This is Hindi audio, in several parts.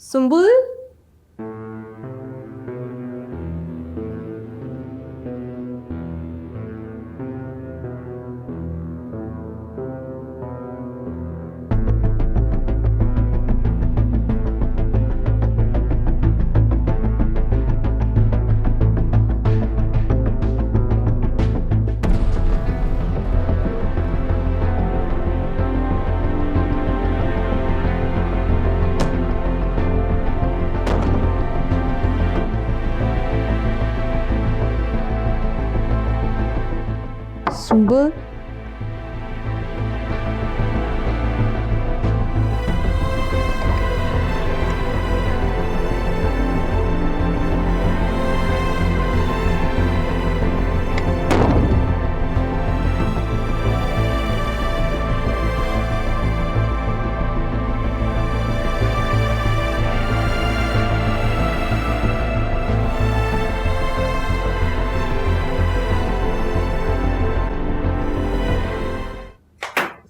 सुंबुल। सुंबुल।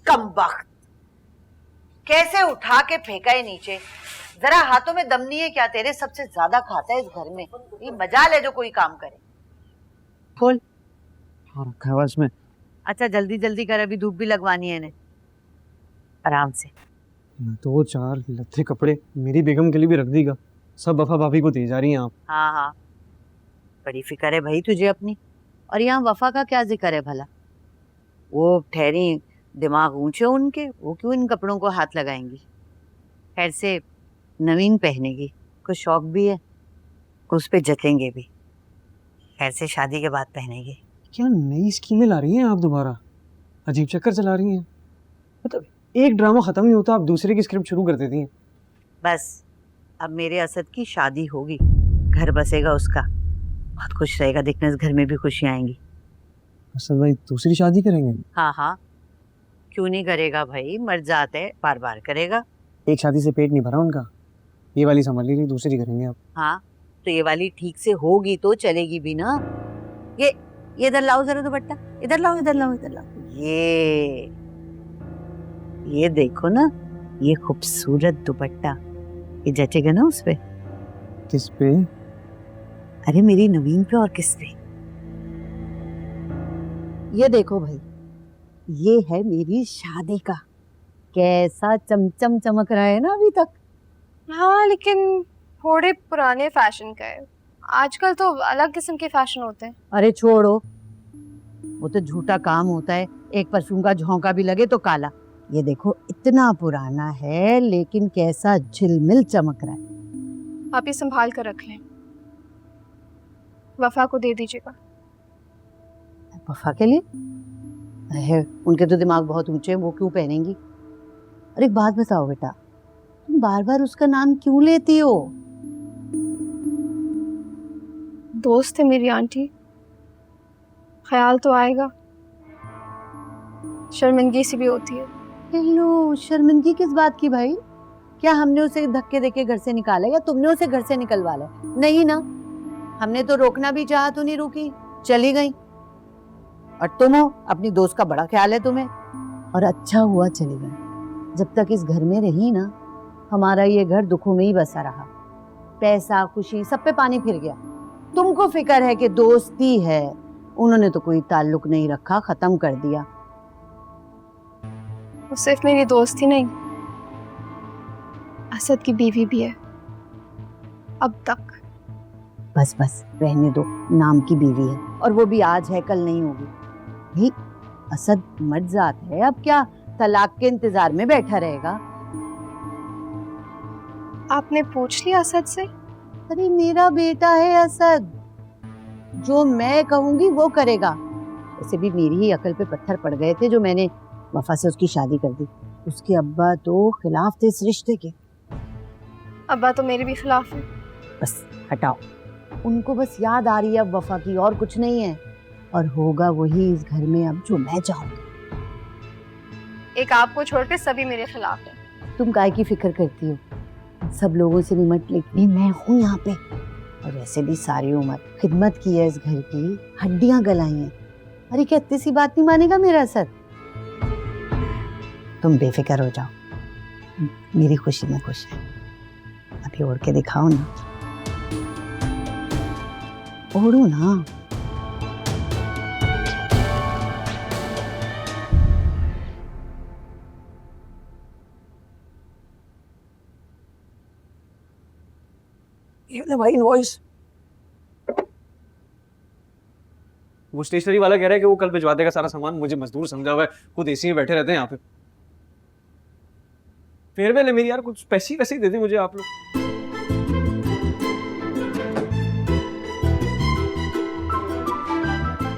कमबख्त, कैसे उठा के फेंका है नीचे। जरा हाथों में दम नहीं है क्या तेरे? सबसे ज्यादा खाता है इस घर में। ये मजाल है जो कोई काम करे। खोल। हाँ, रखा है इसमें। अच्छा जल्दी जल्दी कर, अभी धूप भी लगवानी है इन्हें। आराम से। दो चार लत्थे कपड़े मेरी बेगम के लिए भी रख दीगा। सब वफा भाभी को दे जा रही हैं आप। हाँ हाँ, बड़ी फिक्र है भाई तुझे अपनी। और यहाँ वफा का क्या जिक्र है भला? वो ठहरी, दिमाग ऊंचे उनके, वो क्यों इन कपड़ों को हाथ लगाएंगी? खैर से नवीन पहनेगी, कुछ शौक भी है, कुछ पे जचेंगे भी। खैर से शादी के बाद पहनेगी। क्या नई स्कीमें ला रही हैं आप दोबारा? अजीब चक्कर चला रही हैं। मतलब एक ड्रामा खत्म नहीं होता, आप दूसरे की स्क्रिप्ट शुरू कर देती हैं। बस अब मेरे असद की शादी होगी, घर बसेगा उसका, बहुत खुश रहेगा। देखना इस घर में भी खुशियां आएंगी। असद भाई दूसरी शादी करेंगे? हाँ हाँ, क्यों नहीं करेगा भाई, मर्द जात है, बार बार करेगा। एक शादी से पेट नहीं भरा उनका, ये वाली संभाल ली, दूसरी करेंगे आप। हाँ तो ये वाली ठीक से होगी तो चलेगी भी ना। ये इधर लाओ जरा दुपट्टा, इधर लाओ इधर लाओ इधर लाओ। ये देखो ना, ये खूबसूरत दुपट्टा, ये जचेगा ना उस पे? किस पे? अरे मेरी नवीन पे, और किस पे? ये देखो भाई, ये है मेरी शादी का। कैसा चमचम चमक रहा है ना अभी तक। हाँ लेकिन थोड़े पुराने फैशन का है, आजकल तो अलग किस्म के फैशन होते हैं। अरे छोड़ो, वो तो झूठा काम होता है। एक परफ्यूम का झोंका भी लगे तो काला। ये देखो इतना पुराना है लेकिन कैसा झिलमिल चमक रहा है। आप ये संभाल कर रख लें, वफा को दे दीजिएगा। वफा के लिए? अरे उनके तो दिमाग बहुत ऊंचे हैं, वो क्यों पहनेंगी? और एक बात बताओ बेटा, तुम बार बार उसका नाम क्यों लेती हो? दोस्त है मेरी आंटी, ख्याल तो आएगा, शर्मिंदगी सी भी होती है। हेलो, शर्मिंदगी किस बात की भाई? क्या हमने उसे धक्के देके घर से निकाला या तुमने उसे घर से निकलवाया? नहीं ना, हमने तो रोकना भी चाहा तो नहीं रुकी, चली गई। और तुम हो, अपनी दोस्त का बड़ा ख्याल है तुम्हें। और अच्छा हुआ चली गई। जब तक इस घर में रही ना, हमारा ये घर दुखों में ही बसा रहा। पैसा खुशी सब पे पानी फिर गया। तुमको फिक्र है कि दोस्ती है, उन्होंने तो कोई ताल्लुक नहीं रखा, खत्म कर दिया। वो सिर्फ मेरी दोस्त ही नहीं, असद की बीवी भी है अब तक। बस बस रहने दो, नाम की बीवी है, और वो भी आज है कल नहीं होगी। भाई असद मर्द जात है, अब क्या तलाक के इंतजार में बैठा रहेगा? आपने पूछ लिया असद से? अरे मेरा बेटा है असद, जो मैं कहूंगी वो करेगा। वैसे भी मेरी ही अकल पे पत्थर पड़ गए थे जो मैंने वफा से उसकी शादी कर दी। उसके अब्बा तो खिलाफ थे इस रिश्ते के। अब्बा तो मेरे भी खिलाफ है। बस हटाओ, उनको बस याद आ रही है अब वफा की, और कुछ नहीं है। और होगा वही इस घर में अब जो मैं चाहूंगी। एक आपको छोड़ के सभी मेरे खिलाफ है। तुम काय की फिक्र करती हो? सब लोगों से निमट लेकिन मैं हूँ यहाँ पे। और वैसे भी सारी उम्र खिदमत की है इस घर की, हड्डियां गलाई हैं। अरे क्या इतनी सी बात नहीं मानेगा मेरा असर? तुम बेफिक्र हो जाओ, मेरी खुशी में खुश है। अभी ओढ़ के दिखाओ ना, ओढ़ो ना। ये ले भाई इनवॉइस। वो स्टेशनरी वाला कह रहा है कि वो कल भिजवा देगा सारा सामान। मुझे मजदूर समझा हुआ है, खुद एसी में बैठे रहते हैं यहाँ पे। फेयरवेल है मेरी यार, कुछ पैसे वैसे ही दे दें मुझे आप लोग।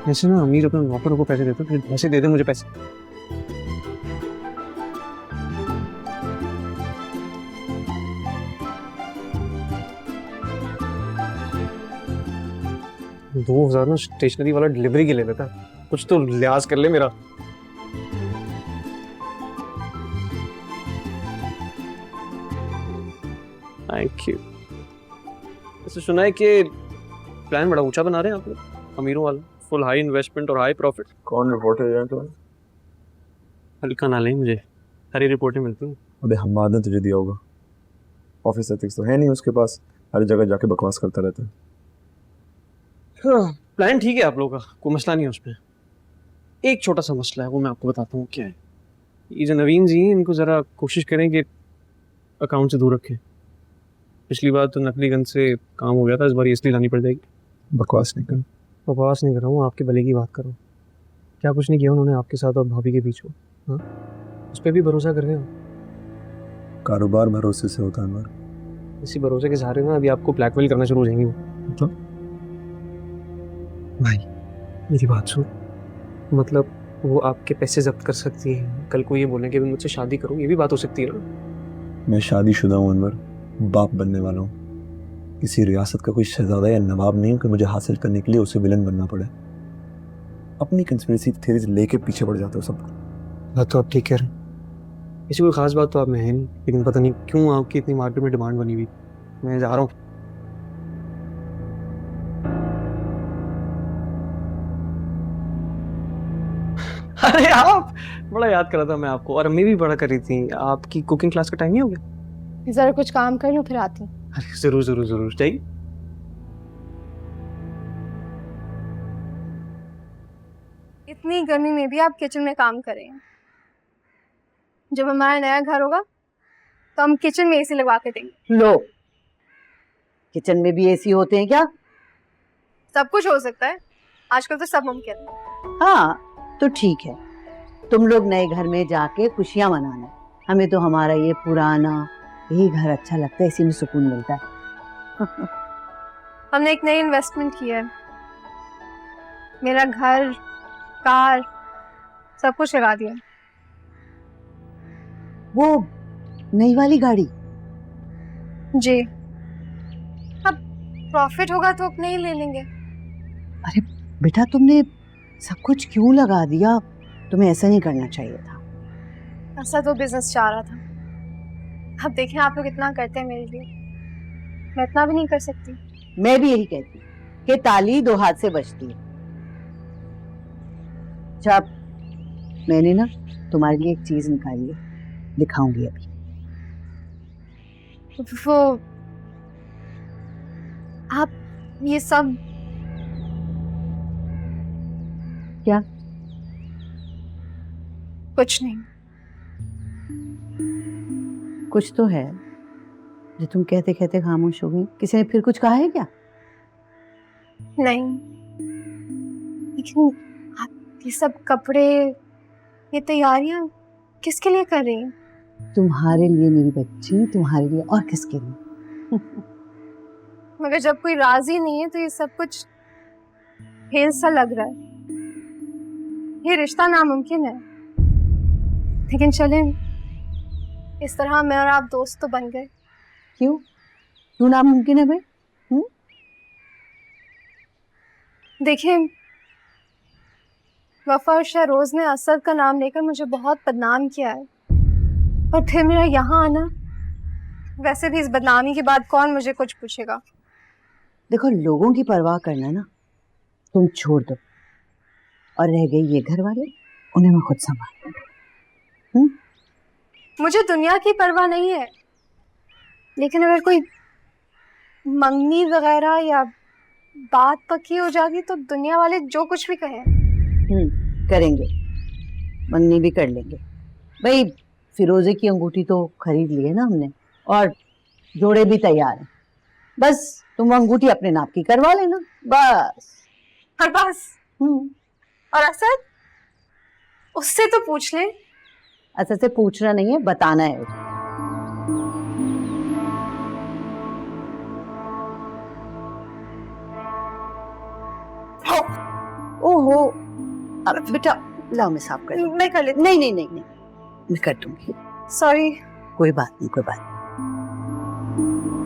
ऐसे ना अमीर अपने नौकरों को पैसे देते, पैसे दे दे मुझे पैसे। $2000 ना स्टेशनरी वाला डिलीवरी के ले लेता है, कुछ तो लिहाज कर ले मेरा। Thank you. ऐसे सुना है कि प्लान बड़ा ऊंचा बना रहे हैं आप लोग, अमीरों वाला, फुल हाई इन्वेस्टमेंट और हाई प्रॉफिट। कौन रिपोर्टर है तो? हल्का ना लें, मुझे सारी रिपोर्टें मिलती हैं। अबे हम्माद ने तुझे दिया होगा, ऑफिस एथिक्स तो है नहीं उसके पास, हर जगह जाके बकवास करता रहता है। हाँ, प्लान ठीक है आप लोगों का, कोई मसला नहीं है उसमें। एक छोटा सा मसला है, वो मैं आपको बताता हूँ क्या है। ये जो नवीन जी हैं, इनको ज़रा कोशिश करें कि अकाउंट से दूर रखें। पिछली बार तो नकली गन से काम हो गया था, इस बार इसलिए लानी पड़ जाएगी। बकवास नहीं कर। बकवास नहीं कर रहा हूँ, आपके भले की बात कर रहा हूँ। क्या कुछ नहीं किया उन्होंने आपके साथ और भाभी के बीच में? हाँ, उस पर भी भरोसा कर रहे हो? कारोबार भरोसे से होता है अनवर। इसी भरोसे के सहारे ना अभी आपको ब्लैकमेल करना शुरू हो जाएंगे वो। मतलब? भाई मेरी बात सुन, मतलब वो आपके पैसे जब्त कर सकती है, कल को ये बोलें कि मुझसे शादी करो, ये भी बात हो सकती है ना। मैं शादीशुदा हूँ अनवर, बाप बनने वाला हूँ। किसी रियासत का कोई शहजादा या नवाब नहीं हूँ कि मुझे हासिल करने के लिए उसे विलन बनना पड़े। अपनी कंस्पिरेसी थ्योरीज लेके पीछे पड़ जाते हो सब। बात तो आप ठीक कह रहे हैं, ऐसी कोई खास बात तो आप में है नहीं, लेकिन पता नहीं क्यों आपकी इतनी मार्केट में डिमांड बनी हुई। मैं जा रहा हूँ। अरे आप, बड़ा याद कर रहा था मैं आपको, और अम्मी भी बड़ा कर रही थी। आपकी कुकिंग क्लास का टाइम नहीं हो गया? जरा कुछ काम कर लूं फिर आती हूँ। अरे जरूर जरूर जरूर चाहिए। इतनी गर्मी में भी आप किचन में काम करें। जब हमारा नया घर होगा तो हम किचन में एसी लगवा के देंगे। लो, किचन में भी एसी होते हैं क्या? सब कुछ हो सकता है, आजकल तो सब मुमकिन है। हाँ तो ठीक है, तुम लोग नए घर में जाके खुशियां मनाना। हमें तो हमारा ये पुराना यही घर अच्छा लगता है, इसी में सुकून मिलता है। हमने एक नई इन्वेस्टमेंट की है, मेरा घर, कार, सब कुछ लगा दिया। वो नई वाली गाड़ी? जी, अब प्रॉफिट होगा तो अपने ही ले लेंगे। अरे बेटा, तुमने सब कुछ क्यों लगा दिया? तुम्हें ऐसा नहीं करना चाहिए था। ऐसा तो बिजनेस चाह रहा था। अब देखें आप लोग इतना करते हैं मेरे लिए, मैं इतना भी नहीं कर सकती। मैं भी यही कहती हूँ कि ताली दो हाथ से बजती है। अच्छा, मैंने ना तुम्हारे लिए एक चीज निकाली है, दिखाऊंगी अभी। वो आप ये सब क्या? कुछ नहीं। कुछ तो है जो तुम कहते कहते खामोश हो गई। किसी ने फिर कुछ कहा है क्या? नहीं, लेकिन आप ये सब कपड़े, ये तैयारियां किसके लिए कर रही हैं? तुम्हारे लिए मेरी बच्ची, तुम्हारे लिए, और किसके लिए? मगर जब कोई राजी नहीं है तो ये सब कुछ खेल सा लग रहा है। ये रिश्ता नामुमकिन है, लेकिन चलें, इस तरह मैं और आप दोस्त तो बन गए। क्यों क्यों नामुमकिन है भाई? देखिए, वफा और शहरोज ने असद का नाम लेकर मुझे बहुत बदनाम किया है, और फिर मेरा यहाँ आना, वैसे भी इस बदनामी के बाद कौन मुझे कुछ पूछेगा। देखो, लोगों की परवाह करना ना तुम छोड़ दो, और रह गई ये घर वाले, उन्हें मैं खुद संभाल लूंगी। मुझे दुनिया की परवाह नहीं है, लेकिन अगर कोई मंगनी वगैरह या बात पक्की हो जाएगी तो दुनिया वाले जो कुछ भी कहें। करेंगे, मंगनी भी कर लेंगे भाई। फिरोजे की अंगूठी तो खरीद ली है ना हमने, और जोड़े भी तैयार हैं। बस तुम अंगूठी अपने नाप की करवा लेना बस। और बस? और असद, उससे तो पूछ ले। असद से पूछना नहीं है, बताना है उसे। ओहो, अब बेटा लाओ मैं साफ कर दूं। मैं कर लेती। नहीं नहीं नहीं नहीं, मैं कर दूंगी। सॉरी। कोई बात नहीं, कोई बात नहीं।